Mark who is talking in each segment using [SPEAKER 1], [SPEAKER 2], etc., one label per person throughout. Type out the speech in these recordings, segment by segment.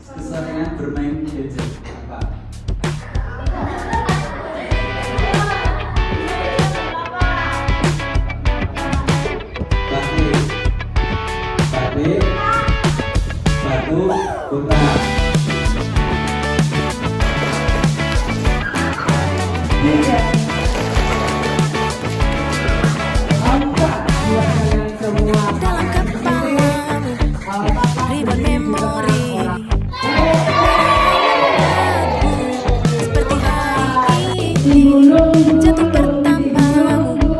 [SPEAKER 1] Keseringan bermain gadget apa? Batu, batik, batu, putra.
[SPEAKER 2] Dalam kepalamu ribuan memori seperti hari ini jatuh pertamamu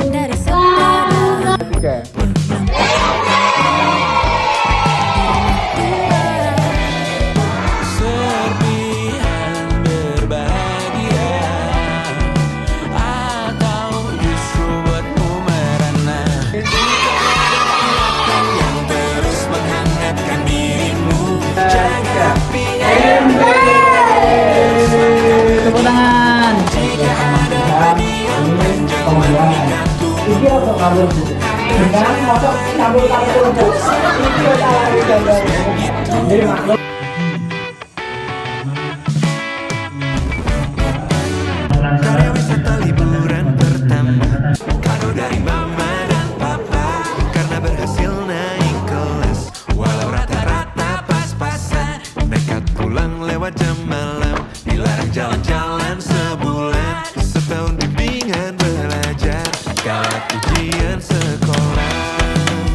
[SPEAKER 2] dari sepeda
[SPEAKER 3] Serpihan berbahagia atau justru buatmu merana yang terus menghangatkan dirimu jaga apinya
[SPEAKER 1] Tepuk tangan.
[SPEAKER 3] jika ada hadiah panjang mengikat tubuh Hari wisata liburan pertama kado dari mama dan papa karena berhasil naik kelas walau rata-rata pas-pasan nekat pulang lewat jam malam dilarang jalan-jalan sebulan setahun bimbingan belajar kawat ujian sekolah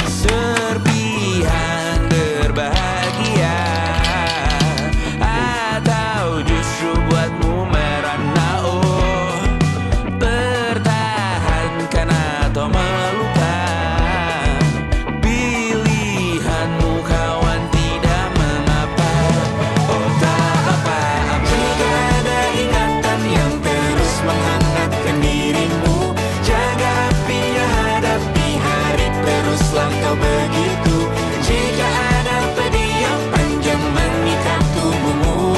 [SPEAKER 3] serpihan berbahagia atau justru buatmu merana oh pertahankan atau melupakan pilihanmu kawan tidak mengapa oh tak apa-apa jika ada ingatan yang terus menghangatkan dirimu jaga apinya hadapi hari teruslah kau begitu jika ada pedih yang panjang mengikat tubuhmu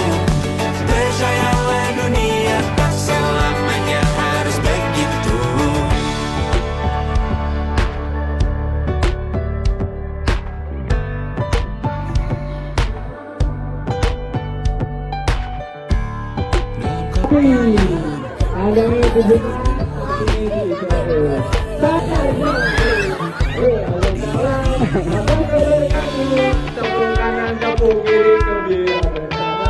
[SPEAKER 3] percayalah dunia tak selamanya harus begitu.
[SPEAKER 4] Tepung kanan, tepung kiri, gembira bersama.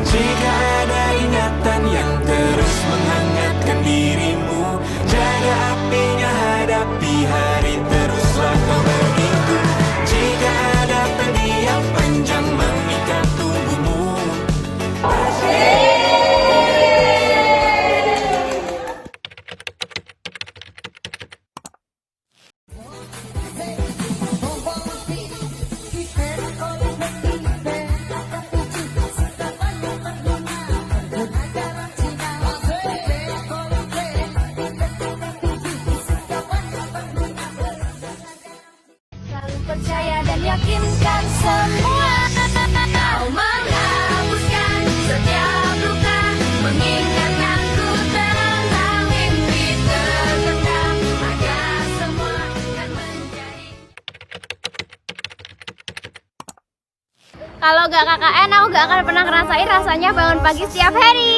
[SPEAKER 3] Jika ada ingatan yang terus menghangatkan dirimu jaga apinya hadapi hari teruslah kau begitu jika ada pedih yang panjang mengikat tubuhmu
[SPEAKER 2] selalu percaya dan yakinkan semua kau menghapuskan setiap luka mengingatkanku tentang mimpi tergenang agar semua akan menjadi. Kalau gak KKN aku gak akan pernah ngerasain rasanya bangun pagi setiap hari.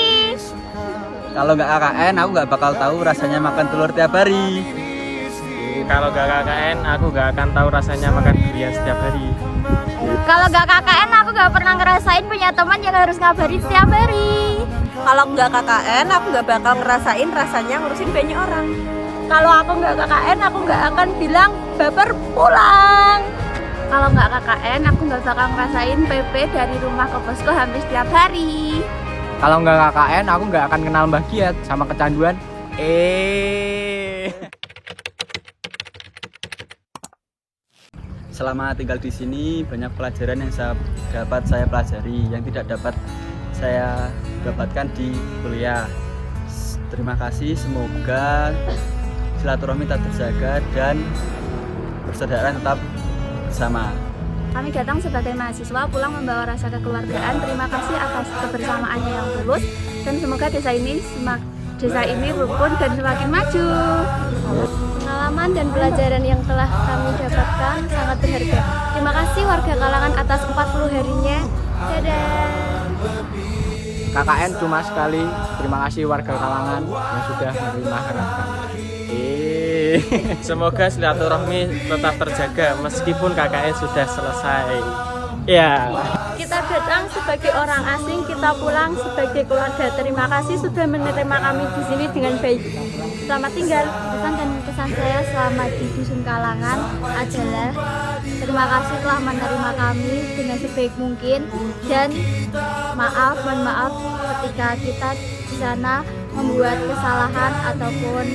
[SPEAKER 1] Kalau nggak KKN, aku nggak bakal tahu rasanya makan telur tiap hari.
[SPEAKER 4] Kalau gak KKN, aku gak akan tahu rasanya makan durian setiap hari.
[SPEAKER 2] Kalau gak KKN aku gak pernah ngerasain punya teman yang harus ngabarin setiap hari.
[SPEAKER 5] Kalau nggak KKN, aku nggak bakal ngerasain rasanya ngurusin banyak orang.
[SPEAKER 2] Kalau aku nggak KKN, aku nggak akan bilang baper pulang. Kalau nggak KKN, aku nggak bakal ngerasain PP dari rumah ke posko hampir setiap hari.
[SPEAKER 1] Kalau nggak KKN, aku nggak akan kenal Mbah Giat sama kecanduan. Selama tinggal di sini banyak pelajaran yang dapat saya pelajari yang tidak dapat saya dapatkan di kuliah. Terima kasih, semoga silaturahmi tetap terjaga dan persaudaraan tetap bersama.
[SPEAKER 2] Kami datang sebagai mahasiswa, pulang membawa rasa kekeluargaan. Terima kasih atas kebersamaannya yang tulus, dan semoga desa ini rukun dan semakin maju. Pengalaman dan pelajaran yang telah kami dapatkan sangat berharga. Terima kasih warga Kalangan atas 40 harinya. Dadah.
[SPEAKER 4] KKN cuma sekali. Terima kasih warga Kalangan yang sudah menerima harapan. Semoga silaturahmi tetap terjaga meskipun KKN sudah selesai. Ya.
[SPEAKER 2] Kita datang sebagai orang asing, kita pulang sebagai keluarga. Terima kasih sudah menerima kami di sini dengan baik. Selamat tinggal. Pesan dan kesan saya selama di Dusun Kalangan adalah terima kasih telah menerima kami dengan sebaik mungkin, dan mohon maaf ketika kita di sana membuat kesalahan ataupun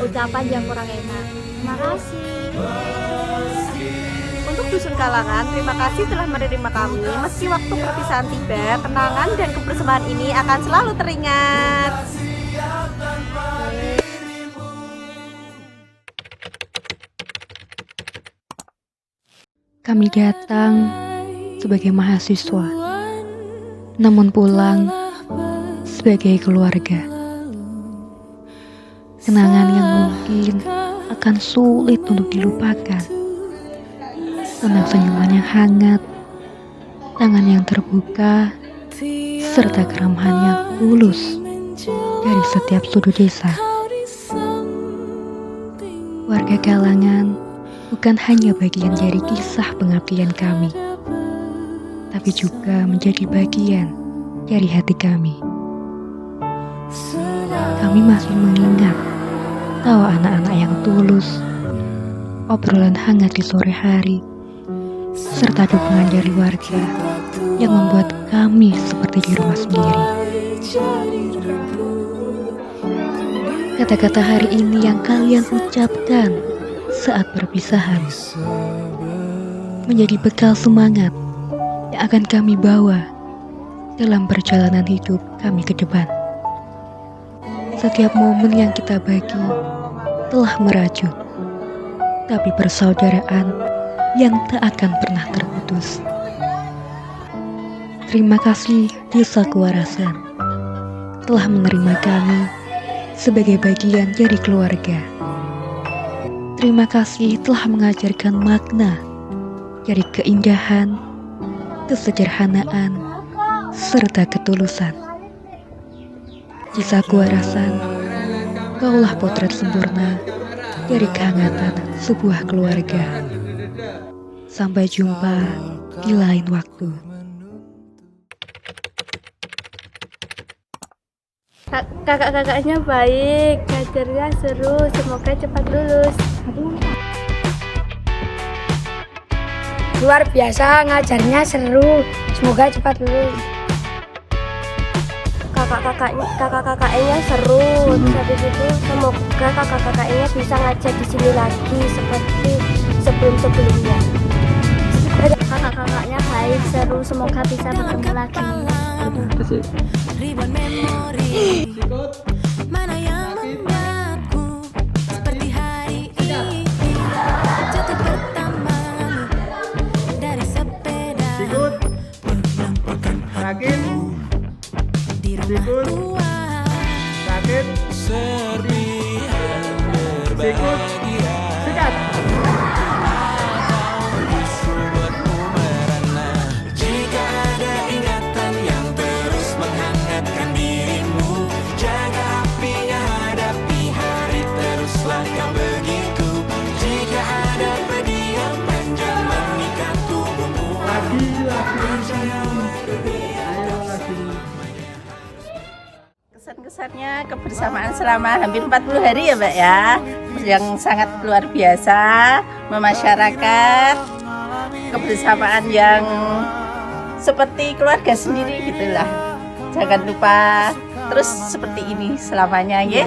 [SPEAKER 2] ucapan yang kurang enak. Terima kasih.
[SPEAKER 5] Untuk Dusun Kalangan, terima kasih telah menerima kami. Meski waktu perpisahan tiba, kenangan dan kebersamaan ini akan selalu teringat.
[SPEAKER 6] Kami datang sebagai mahasiswa, namun pulang sebagai keluarga. Kenangan yang mungkin akan sulit untuk dilupakan. Tentang senyuman yang hangat, tangan yang terbuka, serta keramahan yang tulus dari setiap sudut desa. Warga Kalangan bukan hanya bagian dari kisah pengabdian kami, tapi juga menjadi bagian dari hati kami. Kami masih mengingat tawa anak-anak yang tulus, obrolan hangat di sore hari, serta dukungan dari warga yang membuat kami seperti di rumah sendiri. Kata-kata hari ini yang kalian ucapkan saat perpisahan menjadi bekal semangat yang akan kami bawa dalam perjalanan hidup kami ke depan. Setiap momen yang kita bagi telah merajut, tapi persaudaraan yang tak akan pernah terputus. Terima kasih Desa Kewarasan telah menerima kami sebagai bagian dari keluarga. Terima kasih telah mengajarkan makna dari keindahan, kesederhanaan, serta ketulusan. Desa Kewarasan, kaulah potret sempurna dari kehangatan sebuah keluarga. Sampai jumpa di lain waktu.
[SPEAKER 2] Kakak-kakaknya baik, ngajarnya seru, semoga cepat lulus.
[SPEAKER 7] Luar biasa, ngajarnya seru, semoga cepat lulus.
[SPEAKER 2] Kakak-kakaknya seru, terus habis itu semoga kakak-kakaknya bisa ngajar di sini lagi seperti sebelum-sebelumnya. Kakak-kakaknya baik, seru, semoga bisa bertemu lagi.
[SPEAKER 7] Ribuan memori mana yang membuatku seperti hari ini. Jatuh pertama dari sepeda melampaukan aku di rumah tua.
[SPEAKER 3] Serpihan berbahagia buatmu merana. Jika ada ingatan yang terus menghangatkan dirimu, jaga apinya, hadapi hari, teruslah kau begitu. Jika ada pedih yang panjang mengikat tubuhmu,
[SPEAKER 5] Kesan-kesannya kebersamaan selama hampir 40 hari ya Mbak ya, yang sangat luar biasa, memasyarakat, kebersamaan yang seperti keluarga sendiri gitulah. Jangan lupa terus seperti ini selamanya ya.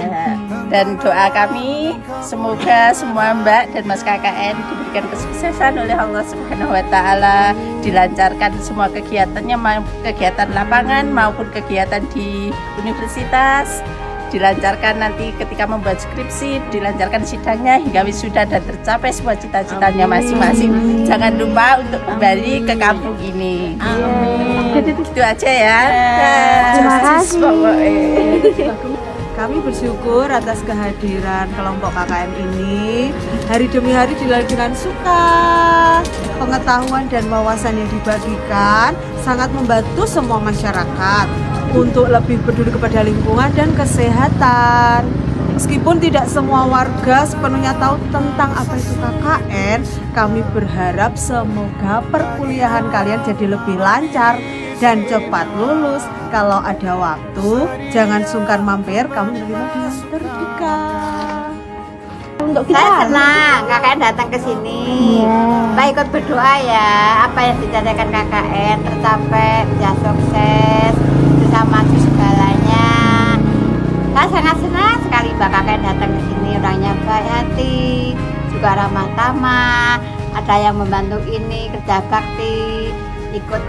[SPEAKER 5] Dan doa kami semoga semua Mbak dan Mas KKN diberikan kesuksesan oleh Allah Subhanahu wa taala, dilancarkan semua kegiatannya, kegiatan lapangan maupun kegiatan di universitas, dilancarkan nanti ketika membuat skripsi, dilancarkan sidangnya hingga wisuda dan tercapai semua cita-citanya masing-masing. Jangan lupa untuk kembali ke kampung ini. Itu aja ya.
[SPEAKER 2] Terima kasih.
[SPEAKER 8] Kami bersyukur atas kehadiran kelompok KKN ini. Hari demi hari dilalui dengan suka. Pengetahuan dan wawasan yang dibagikan sangat membantu semua masyarakat untuk lebih peduli kepada lingkungan dan kesehatan. Meskipun tidak semua warga sepenuhnya tahu tentang apa itu KKN, kami berharap semoga perkuliahan kalian jadi lebih lancar dan cepat lulus. Kalau ada waktu, jangan sungkan mampir, kamu menerima dengan terdekat.
[SPEAKER 9] Saya senang KKN datang ke sini. Mbak ikut berdoa ya, apa yang dicadangkan KKN tercapai, bisa sukses, bisa maju segalanya. Saya sangat senang sekali Mbak KKN datang ke sini, orangnya baik hati, juga ramah tamah. Ada yang membantu ini kerja bakti, ikut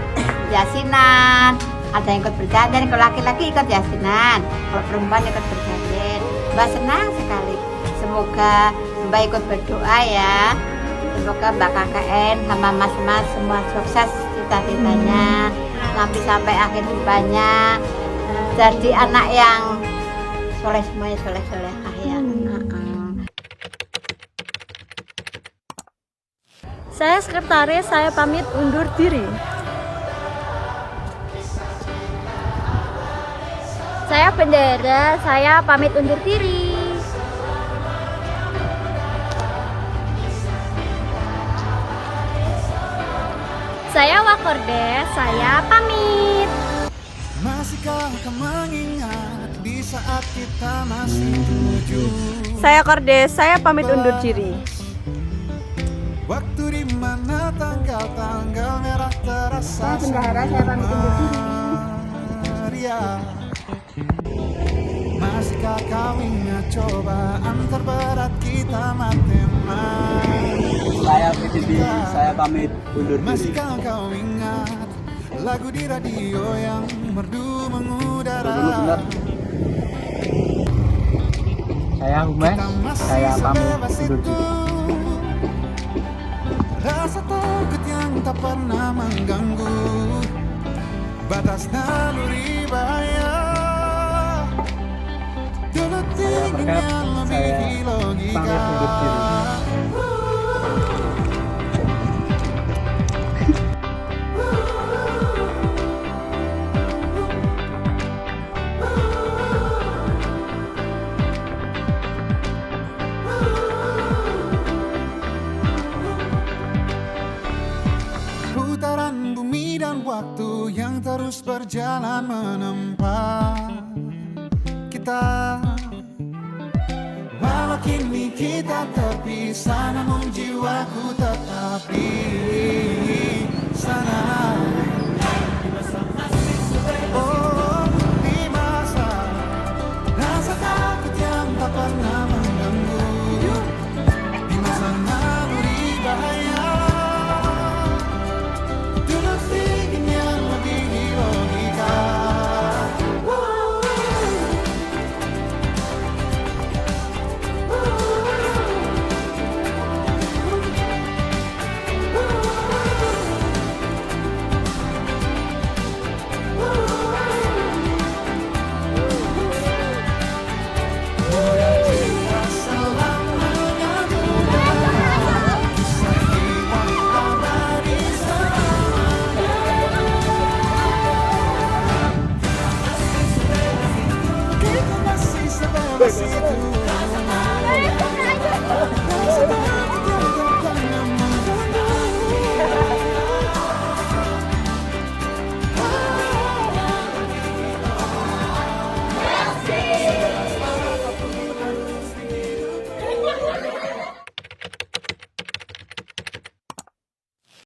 [SPEAKER 9] yasinan, ada yang ikut berjanjian, kalau laki-laki ikut yasinan, kalau perempuan ikut berjanjian. Mbak senang sekali. Semoga Mbak ikut berdoa ya. Semoga Mbak KKN sama mas-mas semua sukses cita-citanya, nanti sampai akhir hidupnya jadi anak yang soleh, semuanya soleh-soleh ya.
[SPEAKER 2] Saya sekretaris, saya pamit undur diri. Saya bendera, saya pamit undur diri. Saya Wakorde, saya pamit.
[SPEAKER 3] Masihkah kau mengingat di saat kita masih tujuh?
[SPEAKER 8] Saya Kordes, saya pamit undur diri.
[SPEAKER 3] Waktu di mana tanggal-tanggal merah terasa.
[SPEAKER 2] Saya bendahara, saya pamit undur diri.
[SPEAKER 3] Masihkah kau ingat cobaan terberat kita matematika?
[SPEAKER 1] Saya PDD, saya pamit undur diri.
[SPEAKER 3] Masihkah kau ingat lagu di radio yang merdu mengudara?
[SPEAKER 4] Saya Humes, saya pamit undur diri.
[SPEAKER 3] Rasa takut yang tak pernah mengganggu batas naluri bahaya. Dulu tingginya melebihi logika. Putaran bumi dan waktu yang terus berjalan menempa kita. Walau kini kita terpisah, namun jiwaku tetap di sana.